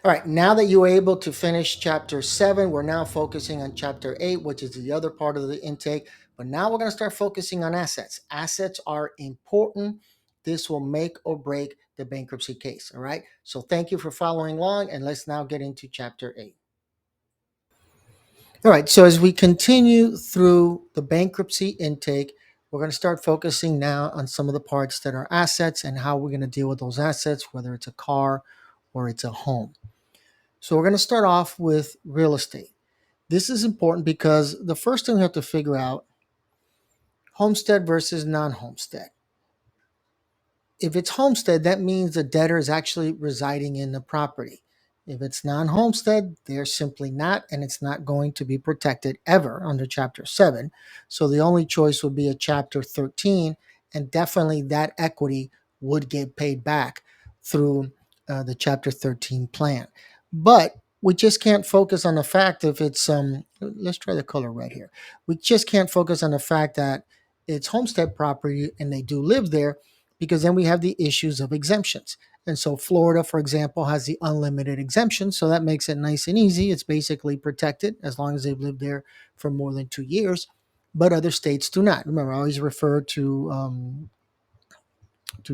All right, now that you were able to finish chapter 7, we're now focusing on chapter 8, which is the other part of the intake. But now we're going to start focusing on assets. Assets are important. This will make or break the bankruptcy case. All right, so thank you for following along, and let's now get into chapter 8. All right, so as we continue through the bankruptcy intake, we're going to start focusing now on some of the parts that are assets and how we're going to deal with those assets, whether it's a car or it's a home. So we're going to start off with real estate. This is important because the first thing we have to figure out, homestead versus non-homestead. If it's homestead, that means the debtor is actually residing in the property. If it's non-homestead, they're simply not, and it's not going to be protected ever under Chapter 7. So the only choice would be a Chapter 13, and definitely that equity would get paid back through the Chapter 13 plan. But we just can't focus on the fact if it's let's try the color red here. We just can't focus on the fact that it's homestead property and they do live there, because then we have the issues of exemptions. And so Florida, for example, has the unlimited exemption. So that makes it nice and easy. It's basically protected as long as they've lived there for more than 2 years. But other states do not. Remember, I always refer to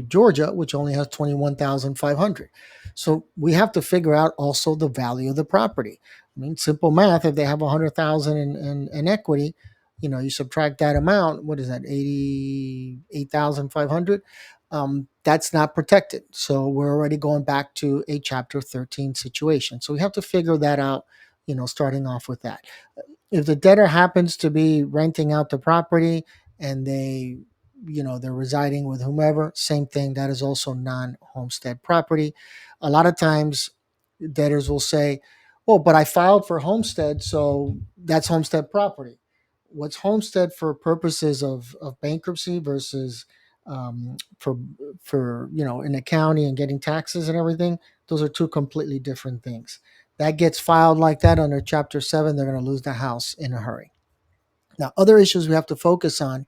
Georgia, which only has 21,500. So we have to figure out also the value of the property. I mean, simple math, if they have 100,000 in equity, you subtract that amount, what is that, 88,500? That's not protected. So we're already going back to a Chapter 13 situation. So we have to figure that out, starting off with that. If the debtor happens to be renting out the property and they're residing with whomever, same thing, that is also non-homestead property. A lot of times debtors will say, oh, but I filed for homestead, so that's homestead property. What's homestead for purposes of bankruptcy versus for in the county and getting taxes and everything, those are two completely different things. That gets filed like that under Chapter 7, they're going to lose the house in a hurry. Now, other issues we have to focus on,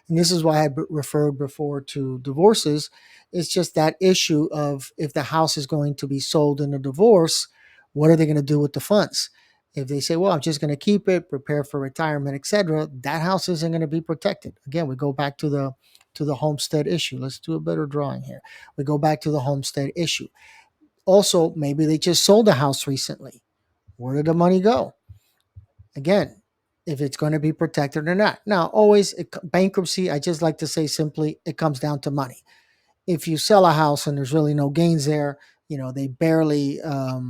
and this is why I referred before to divorces, is just that issue of if the house is going to be sold in a divorce, what are they going to do with the funds? If they say, well, I'm just going to keep it, prepare for retirement, etc., that house isn't going to be protected. Again, we go back to the homestead issue. Let's do a better drawing here. We go back to the homestead issue. Also, maybe they just sold a house recently. Where did the money go? Again, if it's going to be protected or not. Now, always bankruptcy, I just like to say simply, it comes down to money. If you sell a house and there's really no gains there, they barely, a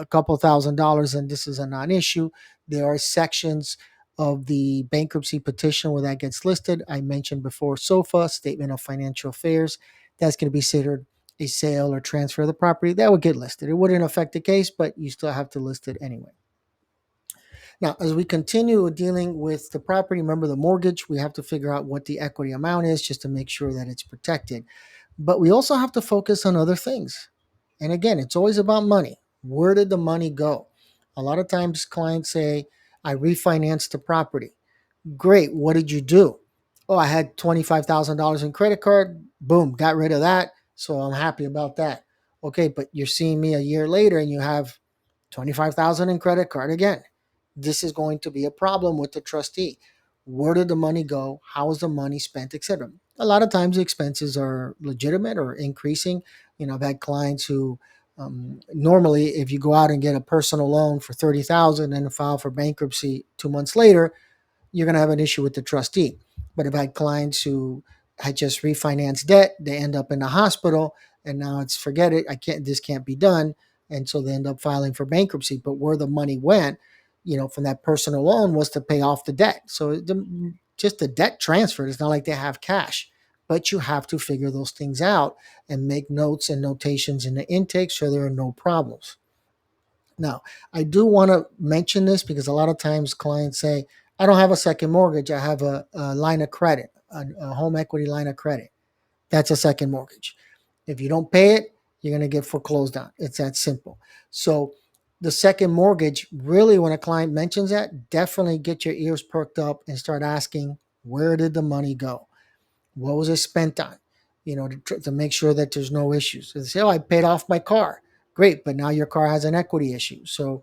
couple $1,000, and this is a non-issue. There are sections of the bankruptcy petition where that gets listed. I mentioned before SOFA, Statement of Financial Affairs. That's going to be considered a sale or transfer of the property. That would get listed. It wouldn't affect the case, but you still have to list it anyway. Now, as we continue dealing with the property, remember the mortgage, we have to figure out what the equity amount is just to make sure that it's protected. But we also have to focus on other things. And again, it's always about money. Where did the money go? A lot of times clients say, I refinanced the property. Great. What did you do? Oh, I had $25,000 in credit card. Boom, got rid of that. So I'm happy about that. Okay, but you're seeing me a year later and you have 25,000 in credit card again. This is going to be a problem with the trustee. Where did the money go? How was the money spent, etc. A lot of times the expenses are legitimate or increasing. I've had clients who normally, if you go out and get a personal loan for 30,000 and file for bankruptcy 2 months later, you're going to have an issue with the trustee. But I've had clients who had just refinanced debt, they end up in the hospital, and now it's forget it. This can't be done, and so they end up filing for bankruptcy. But where the money went, from that personal loan was to pay off the debt. So just the debt transferred. It's not like they have cash, but you have to figure those things out and make notes and notations in the intake so there are no problems. Now, I do want to mention this because a lot of times clients say, I don't have a second mortgage. I have a line of credit, a home equity line of credit. That's a second mortgage. If you don't pay it, you're going to get foreclosed on. It's that simple. So the second mortgage, really, when a client mentions that, definitely get your ears perked up and start asking, where did the money go? What was it spent on? To make sure that there's no issues. So they say, oh, I paid off my car. Great, but now your car has an equity issue. So,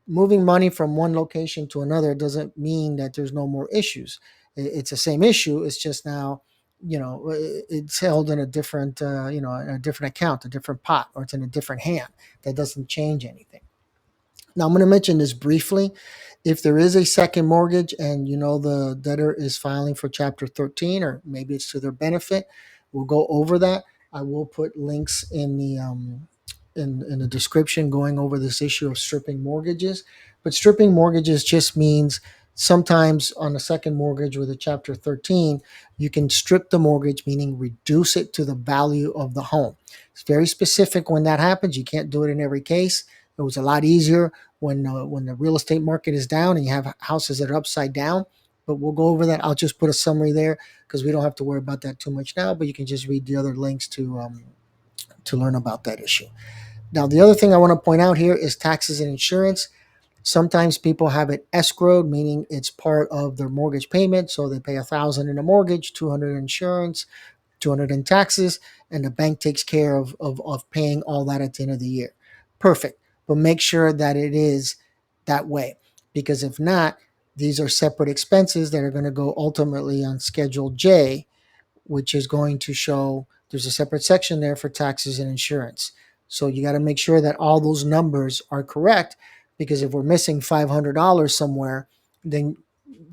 moving money from one location to another doesn't mean that there's no more issues. It's the same issue. It's just now, it's held in a different, in a different account, a different pot, or it's in a different hand. That doesn't change anything. Now, I'm going to mention this briefly. If there is a second mortgage and the debtor is filing for Chapter 13, or maybe it's to their benefit, we'll go over that. I will put links in the description going over this issue of stripping mortgages. But stripping mortgages just means sometimes on a second mortgage with a Chapter 13, you can strip the mortgage, meaning reduce it to the value of the home. It's very specific when that happens. You can't do it in every case. It was a lot easier when the real estate market is down and you have houses that are upside down. But we'll go over that. I'll just put a summary there because we don't have to worry about that too much now. But you can just read the other links to learn about that issue. Now, the other thing I want to point out here is taxes and insurance. Sometimes people have it escrowed, meaning it's part of their mortgage payment. So they pay $1,000 in a mortgage, $200 in insurance, $200 in taxes, and the bank takes care of paying all that at the end of the year. Perfect. But make sure that it is that way, because if not, these are separate expenses that are going to go ultimately on Schedule J, which is going to show there's a separate section there for taxes and insurance. So you got to make sure that all those numbers are correct, because if we're missing $500 somewhere, then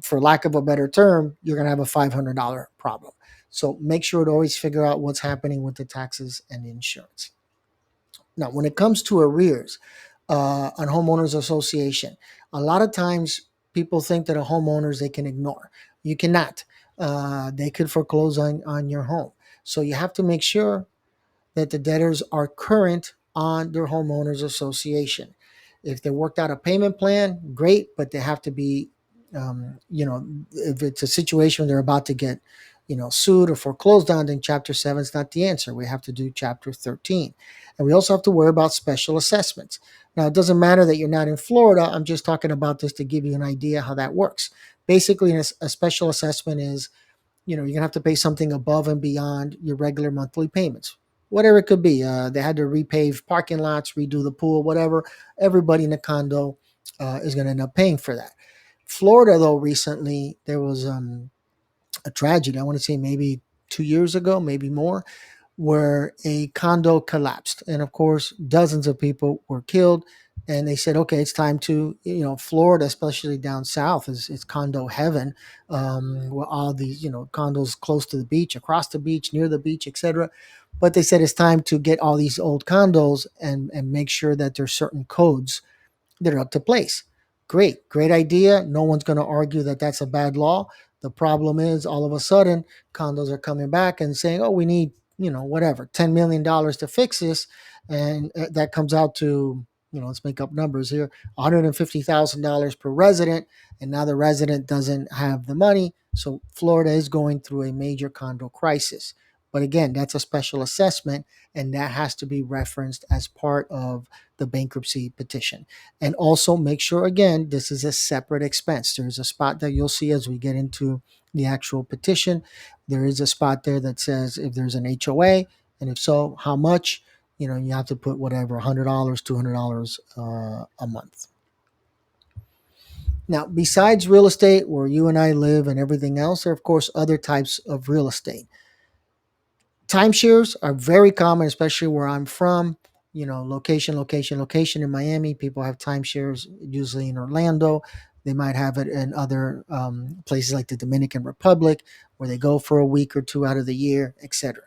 for lack of a better term, you're going to have a $500 problem. So make sure to always figure out what's happening with the taxes and the insurance. Now, when it comes to arrears on homeowners association, a lot of times people think that a homeowners they can ignore. You cannot. They could foreclose on your home. So you have to make sure that the debtors are current on their homeowners association. If they worked out a payment plan, great, but they have to be, if it's a situation they're about to get, sued or foreclosed on, then Chapter 7 is not the answer. We have to do Chapter 13. And we also have to worry about special assessments. Now, it doesn't matter that you're not in Florida. I'm just talking about this to give you an idea how that works. Basically, a special assessment is, you're going to have to pay something above and beyond your regular monthly payments. Whatever it could be. They had to repave parking lots, redo the pool, whatever. Everybody in the condo is going to end up paying for that. Florida, though, recently, there was a tragedy. I want to say maybe 2 years ago, maybe more, where a condo collapsed. And of course, dozens of people were killed. And they said, okay, it's time to, Florida, especially down south, is condo heaven. Where all these, condos close to the beach, across the beach, near the beach, etc. But they said it's time to get all these old condos and make sure that there's certain codes that are up to place. Great idea. No one's going to argue that that's a bad law. The problem is all of a sudden condos are coming back and saying, oh, we need, whatever, $10 million to fix this. And that comes out to, let's make up numbers here, $150,000 per resident. And now the resident doesn't have the money. So Florida is going through a major condo crisis. But again, that's a special assessment, and that has to be referenced as part of the bankruptcy petition. And also make sure, again, this is a separate expense. There's a spot that you'll see as we get into the actual petition. There is a spot there that says if there's an HOA, and if so, how much. You have to put whatever, $100, $200 a month. Now, besides real estate, where you and I live and everything else, there are, of course, other types of real estate. Timeshares are very common, especially where I'm from. Location in Miami. People have timeshares usually in Orlando. They might have it in other places like the Dominican Republic, where they go for a week or two out of the year, etc.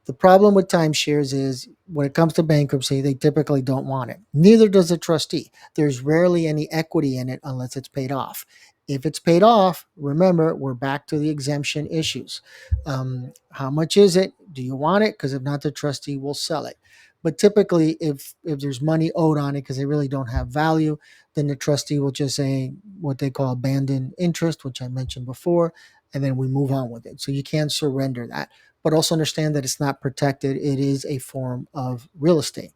The problem with timeshares is when it comes to bankruptcy, they typically don't want it. Neither does the trustee. There's rarely any equity in it unless it's paid off. If it's paid off, remember, we're back to the exemption issues. How much is it? Do you want it? Because if not, the trustee will sell it. But typically, if there's money owed on it because they really don't have value, then the trustee will just say what they call abandoned interest, which I mentioned before, and then we move on with it. So you can't surrender that. But also understand that it's not protected. It is a form of real estate.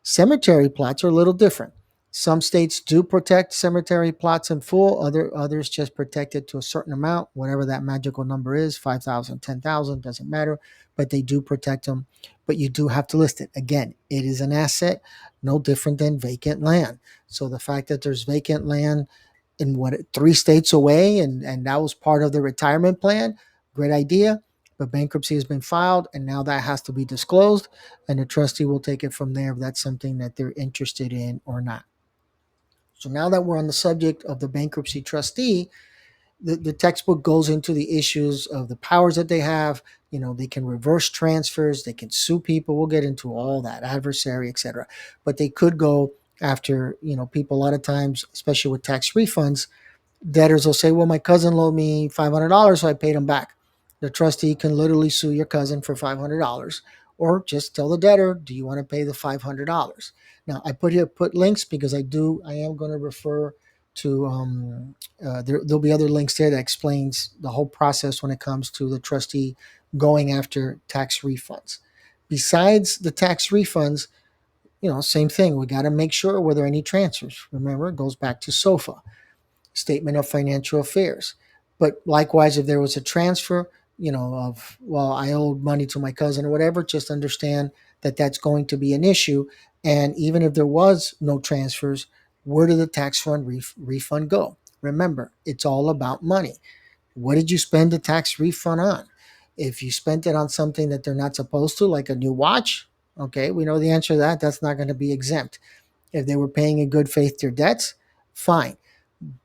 Cemetery plots are a little different. Some states do protect cemetery plots in full. Others just protect it to a certain amount, whatever that magical number is, 5,000, 10,000, doesn't matter, but they do protect them. But you do have to list it. Again, it is an asset, no different than vacant land. So the fact that there's vacant land in what, 3 states away, and that was part of the retirement plan, great idea. But bankruptcy has been filed, and now that has to be disclosed, and the trustee will take it from there if that's something that they're interested in or not. So now that we're on the subject of the bankruptcy trustee, the textbook goes into the issues of the powers that they have. They can reverse transfers, they can sue people. We'll get into all that, adversary, etc. But they could go after, people a lot of times, especially with tax refunds. Debtors will say, well, my cousin loaned me $500, so I paid him back. The trustee can literally sue your cousin for $500, or just tell the debtor, do you want to pay the $500? Now, I put links because I am going to refer to, there'll be other links there that explains the whole process when it comes to the trustee going after tax refunds. Besides the tax refunds, same thing. We got to make sure were there any transfers. Remember, it goes back to SOFA, statement of financial affairs. But likewise, if there was a transfer, of, well, I owed money to my cousin or whatever, just understand that that's going to be an issue. And even if there was no transfers, where did the tax fund refund go? Remember, it's all about money. What did you spend the tax refund on? If you spent it on something that they're not supposed to, like a new watch, okay, we know the answer to that. That's not going to be exempt. If they were paying in good faith their debts, fine.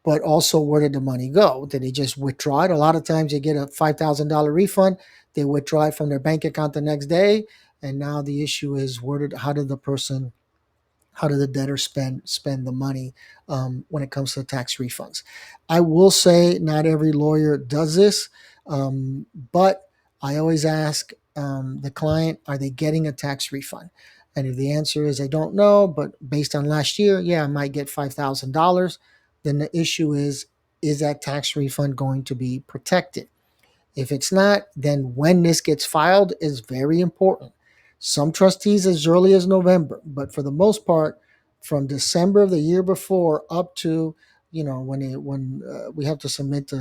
But also, where did the money go? Did they just withdraw it? A lot of times they get a $5,000 refund, they withdraw it from their bank account the next day, and now the issue is, how did the debtor spend the money, when it comes to tax refunds? I will say not every lawyer does this, but I always ask, the client, are they getting a tax refund? And if the answer is I don't know, but based on last year, yeah, I might get $5,000, then the issue is that tax refund going to be protected? If it's not, then when this gets filed is very important. Some trustees as early as November, but for the most part, from December of the year before up to, when we have to submit,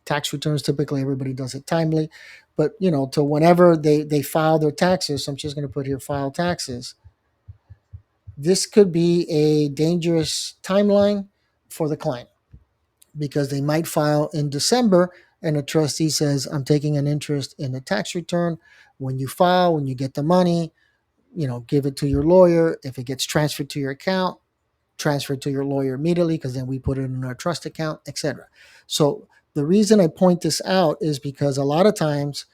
tax returns. Typically, everybody does it timely, but to whenever they file their taxes. So I'm just going to put here file taxes. This could be a dangerous timeline for the client, because they might file in December and a trustee says, I'm taking an interest in the tax return. When you file, when you get the money, give it to your lawyer. If it gets transferred to your account, transfer it to your lawyer immediately, because then we put it in our trust account, etc. So the reason I point this out is because a lot of times,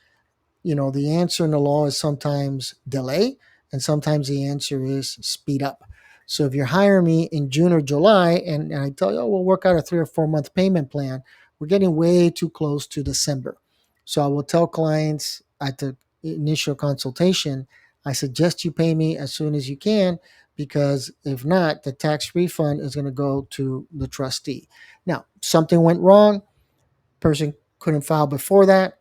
the answer in the law is sometimes delay, and sometimes the answer is speed up. So if you're hiring me in June or July, and I tell you, oh, we'll work out a 3 or 4 month payment plan, we're getting way too close to December. So I will tell clients at the initial consultation, I suggest you pay me as soon as you can, because if not, the tax refund is going to go to the trustee. Now, something went wrong, person couldn't file before that,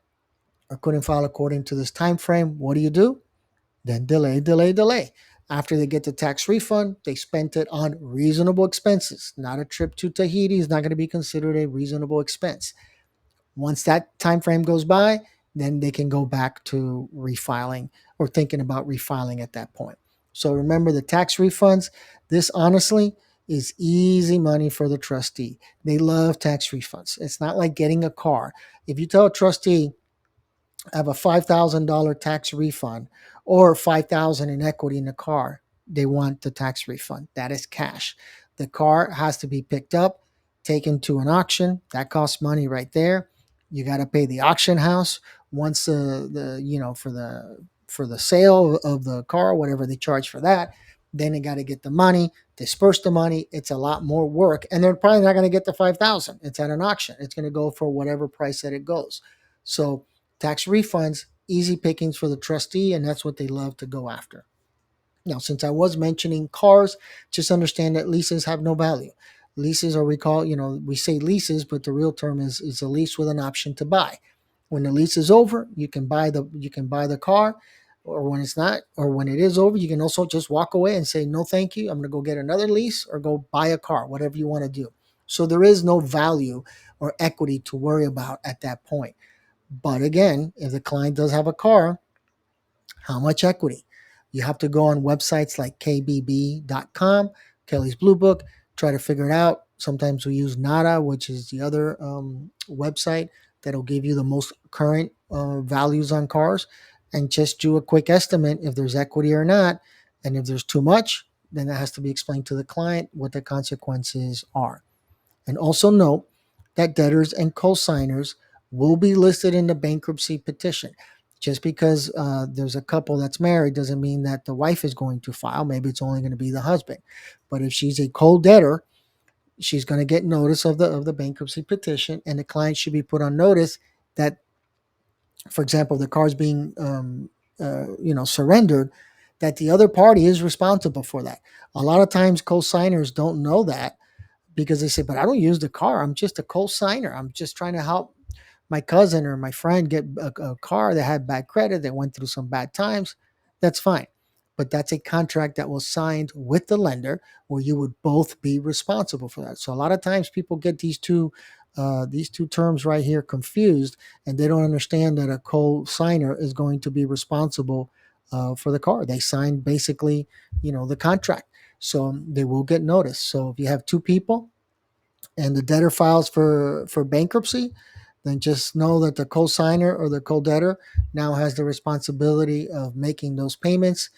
or couldn't file according to this time frame. What do? Then delay, delay, delay. After they get the tax refund, they spent it on reasonable expenses. Not a trip to Tahiti is not going to be considered a reasonable expense. Once that time frame goes by, then they can go back to refiling, or thinking about refiling at that point. So remember, the tax refunds, this honestly is easy money for the trustee. They love tax refunds. It's not like getting a car. If you tell a trustee, have a $5,000 tax refund, or $5,000 in equity in the car, they want the tax refund. That is cash. The car has to be picked up, taken to an auction. That costs money right there. You got to pay the auction house once for the sale of the car, whatever they charge for that. Then they got to get the money, disperse the money. It's a lot more work, and they're probably not going to get the 5,000. It's at an auction. It's going to go for whatever price that it goes. So tax refunds, easy pickings for the trustee, and that's what they love to go after. Now, since I was mentioning cars, just understand that leases have no value. Leases, or we say leases, but the real term is a lease with an option to buy. When the lease is over, you can buy the car. or when it's not, or when it is over, you can also just walk away and say, no, thank you. I'm going to go get another lease or go buy a car, whatever you want to do. So there is no value or equity to worry about at that point. But again, if the client does have a car, how much equity? You have to go on websites like kbb.com, Kelly's Blue Book, try to figure it out. Sometimes we use Nada, which is the other website that'll give you the most current values on cars, and just do a quick estimate if there's equity or not. And if there's too much, then that has to be explained to the client what the consequences are. And also note that debtors and co-signers will be listed in the bankruptcy petition. Just because there's a couple that's married doesn't mean that the wife is going to file. Maybe it's only going to be the husband. But if she's a co-debtor, she's going to get notice of the bankruptcy petition, and the client should be put on notice that, for example, the car is being surrendered, that the other party is responsible for that. A lot of times, co-signers don't know that because they say, but I don't use the car. I'm just a co-signer. I'm just trying to help my cousin or my friend get a car that had bad credit, that went through some bad times. That's fine. But that's a contract that was signed with the lender where you would both be responsible for that. So a lot of times people get these two terms right here confused, and they don't understand that a co-signer is going to be responsible for the car. They signed basically, the contract. So they will get notice. So if you have two people and the debtor files for bankruptcy, then just know that the co-signer or the co-debtor now has the responsibility of making those payments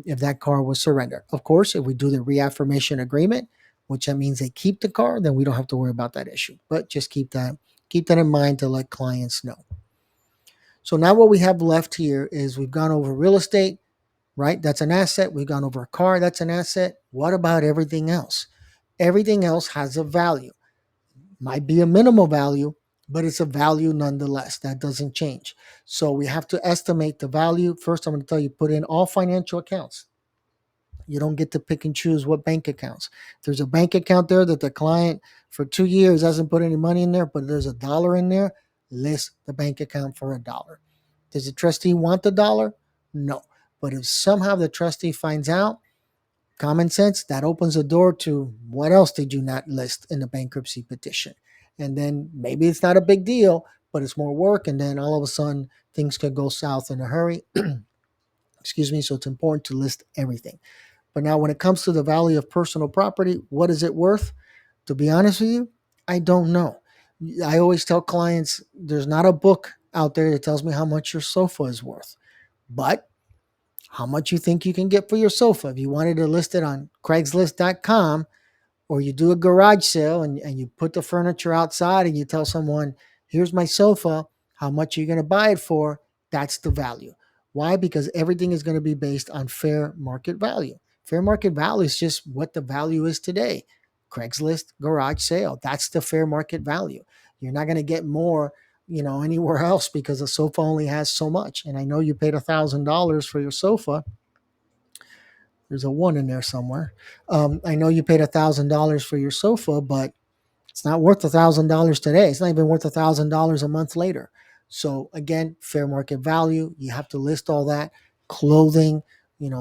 if that car was surrendered. Of course, if we do the reaffirmation agreement, which that means they keep the car, then we don't have to worry about that issue. But just keep that in mind to let clients know. So now what we have left here is we've gone over real estate, right? That's an asset. We've gone over a car. That's an asset. What about everything else? Everything else has a value. Might be a minimal value, but it's a value nonetheless. That doesn't change. So we have to estimate the value. First, I'm going to tell you, put in all financial accounts. You don't get to pick and choose what bank accounts. There's a bank account there that the client for 2 years hasn't put any money in there, but there's $1 in there. List the bank account for $1. Does the trustee want the dollar? No. But if somehow the trustee finds out, common sense, that opens the door to what else did you not list in the bankruptcy petition? And then maybe it's not a big deal, but it's more work. And then all of a sudden things could go south in a hurry. Excuse me. So it's important to list everything. But now when it comes to the value of personal property, what is it worth? To be honest with you, I don't know. I always tell clients there's not a book out there that tells me how much your sofa is worth. But how much you think you can get for your sofa? If you wanted to list it on Craigslist.com, or you do a garage sale and you put the furniture outside and you tell someone, here's my sofa, how much are you going to buy it for? That's the value. Why? Because everything is going to be based on fair market value. Fair market value is just what the value is today. Craigslist garage sale, that's the fair market value. You're not going to get more, anywhere else, because a sofa only has so much. And I know you paid $1,000 for your sofa. There's a one in there somewhere. I know you paid $1,000 for your sofa, but it's not worth $1,000 today. It's not even worth $1,000 a month later. So again, fair market value. You have to list all that. Clothing,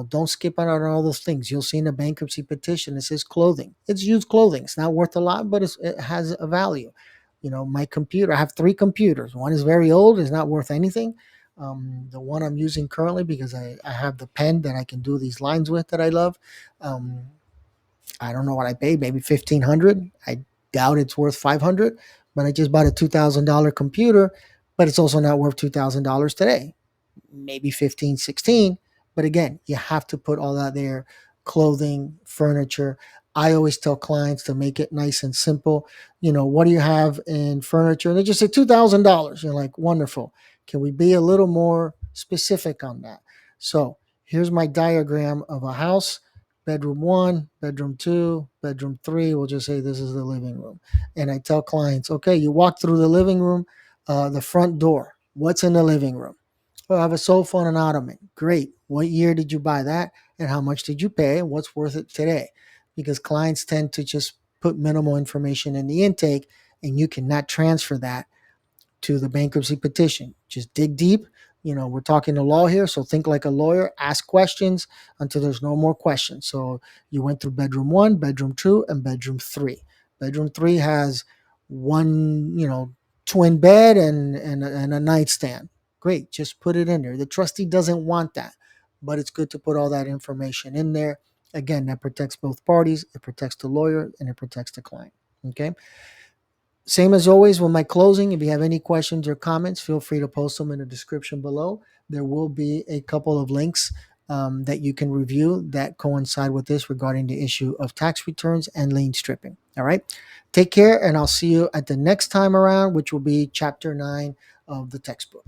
don't skip out on all those things. You'll see in the bankruptcy petition it says clothing. It's used clothing. It's not worth a lot, but it has a value. My computer. I have 3 computers. One is very old. It's not worth anything. The one I'm using currently, because I have the pen that I can do these lines with that I love. Um, I don't know what I paid, maybe 1,500. I doubt it's worth 500, but I just bought a $2,000 computer, but it's also not worth $2,000 today. Maybe 15, 16. But again, you have to put all that there. Clothing, furniture. I always tell clients to make it nice and simple. What do you have in furniture? And they just say $2,000. You're like, wonderful. Can we be a little more specific on that? So here's my diagram of a house. Bedroom 1, bedroom 2, bedroom 3. We'll just say this is the living room. And I tell clients, okay, you walk through the living room, the front door. What's in the living room? Oh, I have a sofa and an ottoman. Great. What year did you buy that? And how much did you pay? And what's worth it today? Because clients tend to just put minimal information in the intake, and you cannot transfer that to the bankruptcy petition. Just dig deep, we're talking to law here, so think like a lawyer. Ask questions until there's no more questions. So you went through bedroom 1, bedroom 2, and bedroom 3. Bedroom 3 has one, twin bed and a nightstand. Great, just put it in there. The trustee doesn't want that, but it's good to put all that information in there. Again, that protects both parties. It protects the lawyer and it protects the client. Okay. Same as always with my closing. If you have any questions or comments, feel free to post them in the description below. There will be a couple of links that you can review that coincide with this regarding the issue of tax returns and lien stripping. All right. Take care, and I'll see you at the next time around, which will be chapter 9 of the textbook.